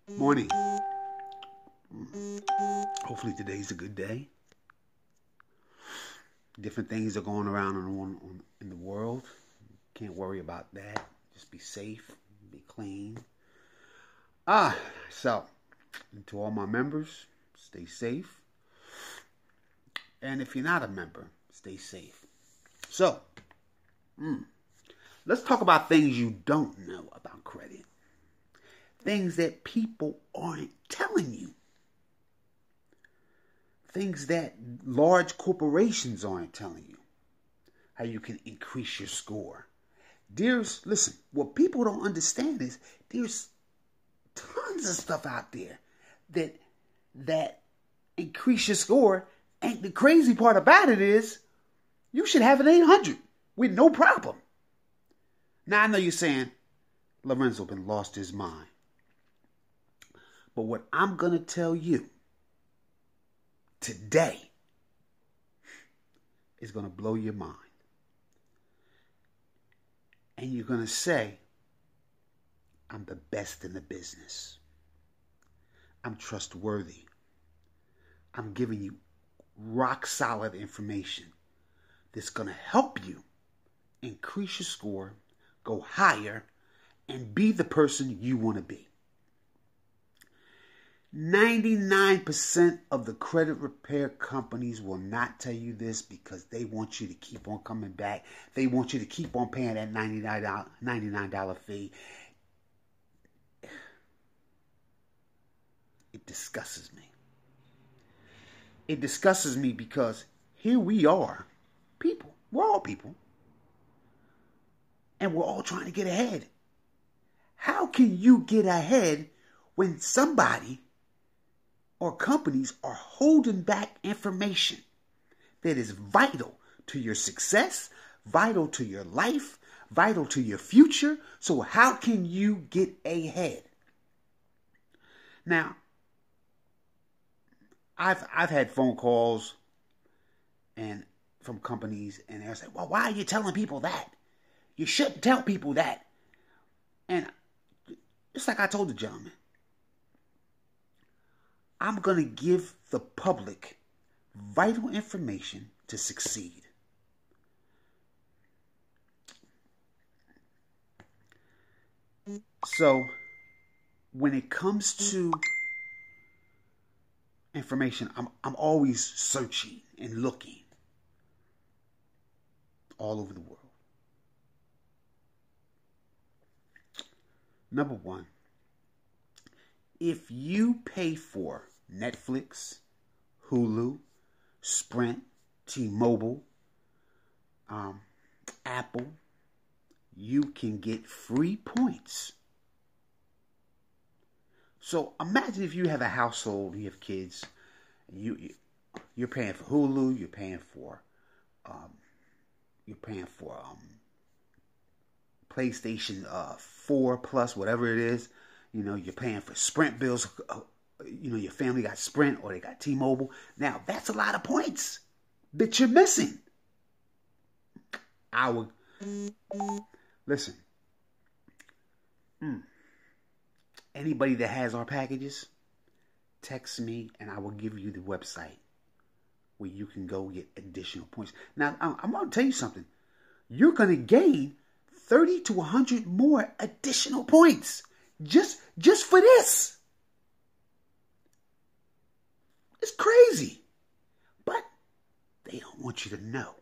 Morning. Hopefully today's a good day. Different things are going around in the world. Can't worry about that. Just be safe, be clean. So, to all my members, stay safe. And if you're not a member, stay safe. So, let's talk about things you don't know about credit. Things that people aren't telling you. Things that large corporations aren't telling you. How you can increase your score. Listen, what people don't understand is there's tons of stuff out there that increase your score. And the crazy part about it is you should have an 800 with no problem. Now I know you're saying Lorenzo been lost his mind. But what I'm going to tell you today is going to blow your mind. And you're going to say, I'm the best in the business. I'm trustworthy. I'm giving you rock solid information that's going to help you increase your score, go higher, and be the person you want to be. 99% of the credit repair companies will not tell you this because they want you to keep on coming back. They want you to keep on paying that $99 fee. It disgusts me. It disgusts me because here we are, people. We're all people. And we're all trying to get ahead. How can you get ahead when somebody or companies are holding back information that is vital to your success, vital to your life, vital to your future? So how can you get ahead? Now, I've had phone calls and from companies and they're saying, well, why are you telling people that? You shouldn't tell people that. And just like I told the gentleman, I'm going to give the public vital information to succeed. So, when it comes to information, I'm always searching and looking all over the world. Number one, if you pay for Netflix, Hulu, Sprint, T-Mobile, Apple, you can get free points. So imagine if you have a household, you have kids, you're paying for Hulu, you're paying for PlayStation 4 Plus, whatever it is. You know, you're paying for Sprint bills. Your family got Sprint or they got T-Mobile. Now, that's a lot of points that you're missing. Listen. Anybody that has our packages, text me and I will give you the website where you can go get additional points. Now, I'm going to tell you something. You're going to gain 30 to 100 more additional points just for this. It's crazy. But they don't want you to know.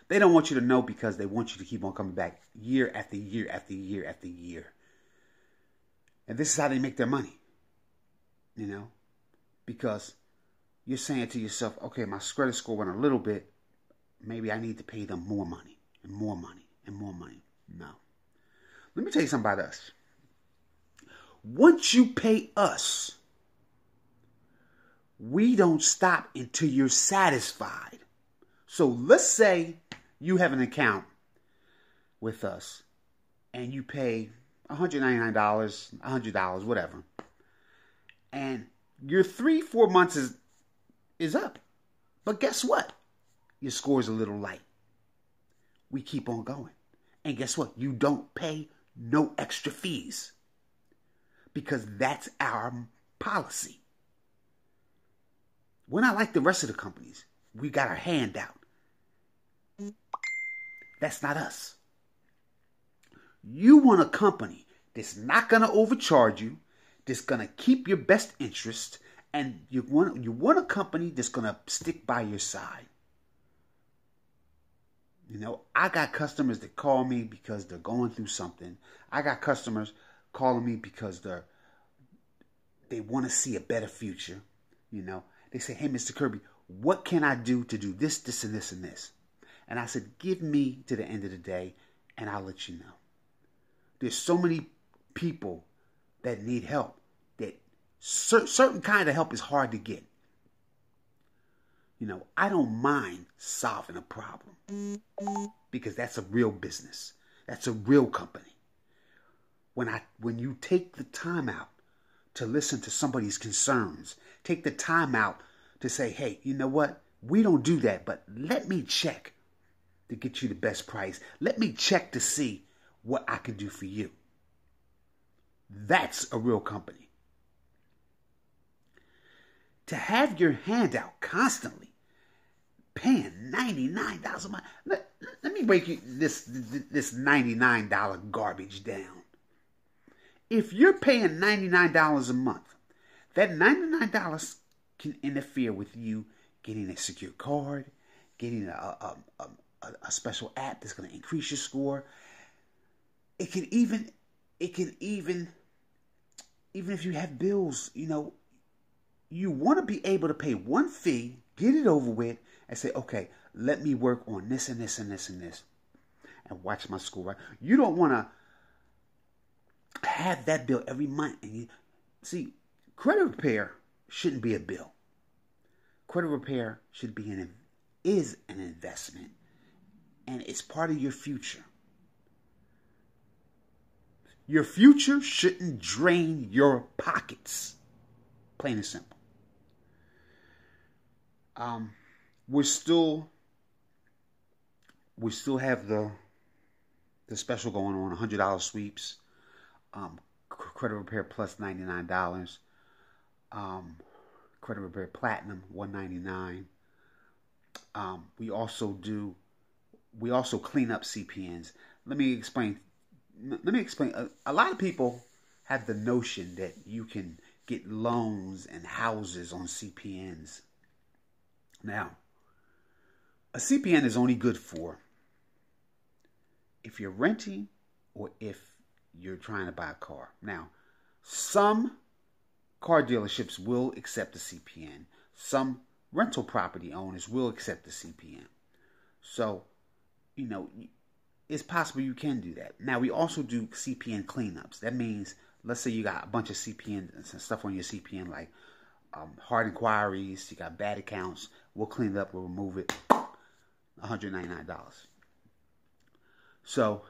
They don't want you to know because they want you to keep on coming back year after year after year after year. And this is how they make their money. You know? Because you're saying to yourself, okay, my credit score went a little bit. Maybe I need to pay them more money and more money and more money. No. Let me tell you something about us. Once you pay us, we don't stop until you're satisfied. So let's say you have an account with us and you pay $199, $100, whatever. And your 3-4 months is up. But guess what? Your score is a little light. We keep on going. And guess what? You don't pay no extra fees. because that's our policy. We're not like the rest of the companies. We got our hand out. That's not us. You want a company that's not going to overcharge you, that's going to keep your best interest, and you want a company that's going to stick by your side. You know, I got customers that call me because they're going through something. I got customers calling me because they want to see a better future. You know, they say, hey, Mr. Kirby, what can I do to do this, this, and this, and this? And I said, give me to the end of the day, and I'll let you know. There's so many people that need help that certain kind of help is hard to get. You know, I don't mind solving a problem because that's a real business. That's a real company. When you take the time out to listen to somebody's concerns, take the time out to say, hey, you know what? We don't do that, but let me check to get you the best price. Let me check to see what I can do for you. That's a real company. To have your hand out constantly, paying $99 a month. Let me break this $99 garbage down. If you're paying $99 a month, that $99 can interfere with you getting a secure card, getting a special app that's going to increase your score. It can even if you have bills, you know, you want to be able to pay one fee, get it over with, and say, okay, let me work on this and this and this and this, and watch my score. Right? You don't want to have that bill every month. And see, credit repair shouldn't be a bill. Credit repair should be is an investment, and it's part of your future. Your future shouldn't drain your pockets. Plain and simple. We still have the special going on, $100 sweeps, credit repair plus $99, credit repair platinum $199. We also clean up CPNs. Let me explain. A lot of people have the notion that you can get loans and houses on CPNs. Now, a CPN is only good for if you're renting or if you're trying to buy a car. Now, some car dealerships will accept the CPN. Some rental property owners will accept the CPN. So, you know, it's possible you can do that. Now, we also do CPN cleanups. That means, let's say you got a bunch of CPN and stuff on your CPN, like hard inquiries, you got bad accounts. We'll clean it up, we'll remove it. $199. So,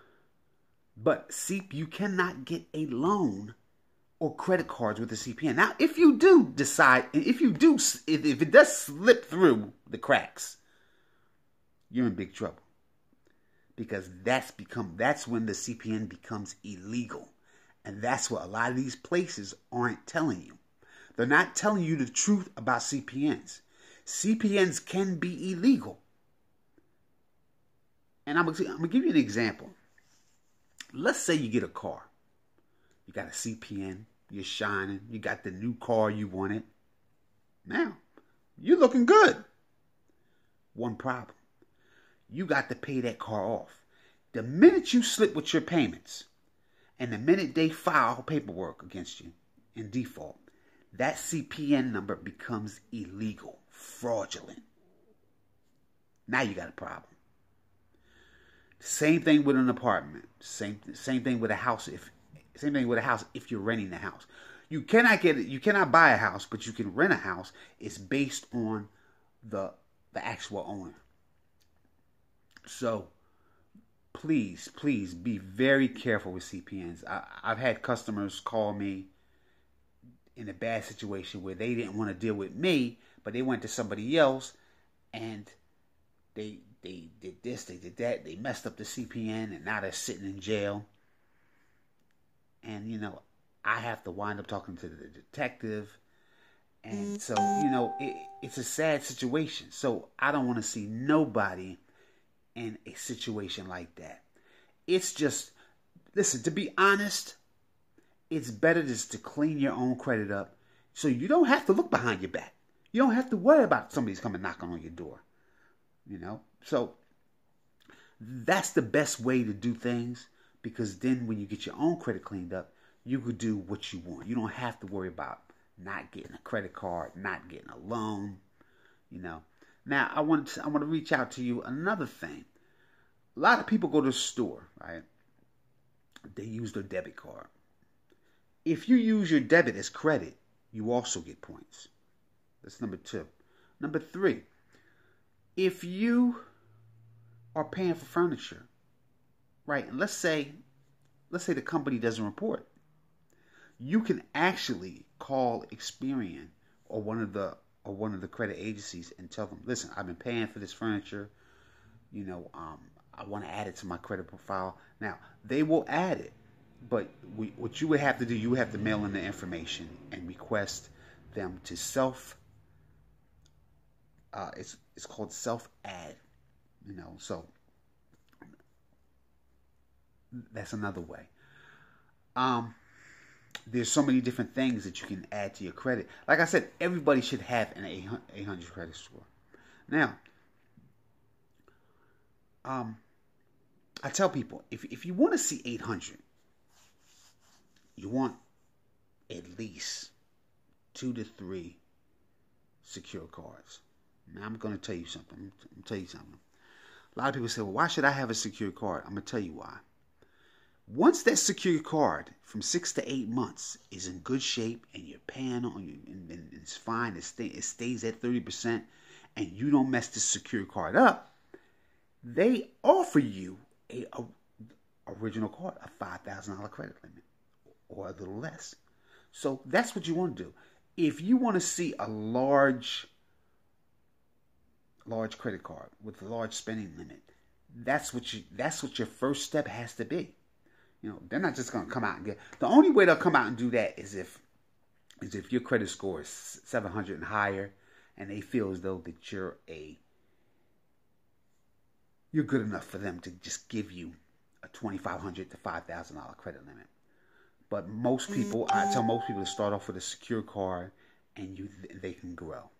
but you cannot get a loan or credit cards with a CPN. Now, if you do decide, if it does slip through the cracks, you're in big trouble. Because that's when the CPN becomes illegal. And that's what a lot of these places aren't telling you. They're not telling you the truth about CPNs. CPNs can be illegal. And I'm going to give you an example. Let's say you get a car. You got a CPN. You're shining. You got the new car you wanted. Now, you're looking good. One problem. You got to pay that car off. The minute you slip with your payments, and the minute they file paperwork against you in default, that CPN number becomes illegal, fraudulent. Now you got a problem. Same thing with an apartment. Same thing with a house. Same thing with a house if you're renting the house. You cannot buy a house, but you can rent a house. It's based on the actual owner. So please be very careful with CPNs. I've had customers call me in a bad situation where they didn't want to deal with me, but they went to somebody else and they did this, they did that, they messed up the CPN, and now they're sitting in jail. And you know, I have to wind up talking to the detective. And so, it's a sad situation. So I don't want to see nobody in a situation like that. It's just, listen, to be honest, it's better just to clean your own credit up so you don't have to look behind your back. You don't have to worry about somebody's coming knocking on your door. So that's the best way to do things, because then when you get your own credit cleaned up, you could do what you want. You don't have to worry about not getting a credit card, not getting a loan. Now I want to reach out to you another thing. A lot of people go to the store, right? They use their debit card. If you use your debit as credit, you also get points. That's number 2. Number 3, if you are paying for furniture, right? And let's say the company doesn't report, you can actually call Experian or one of the credit agencies and tell them, listen, I've been paying for this furniture. I want to add it to my credit profile. Now, they will add it, but what you would have to do, you would have to mail in the information and request them to it's called self-add, so that's another way. There's so many different things that you can add to your credit. Like I said, everybody should have an 800 credit score. Now, I tell people, if you want to see 800, you want at least 2 to 3 secure cards. Now, I'm going to tell you something. A lot of people say, well, why should I have a secure card? I'm going to tell you why. Once that secure card from 6 to 8 months is in good shape and you're paying on you and it's fine, it stays at 30%, and you don't mess this secure card up, they offer you a original card, a $5,000 credit limit or a little less. So that's what you want to do. If you want to see a large credit card with a large spending limit, that's what your first step has to be. They're not just going to come out and get. The only way they'll come out and do that is if your credit score is 700 and higher, and they feel as though that you're good enough for them to just give you a $2,500 to $5,000 credit limit. But I tell most people to start off with a secure card, and they can grow.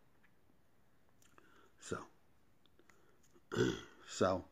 So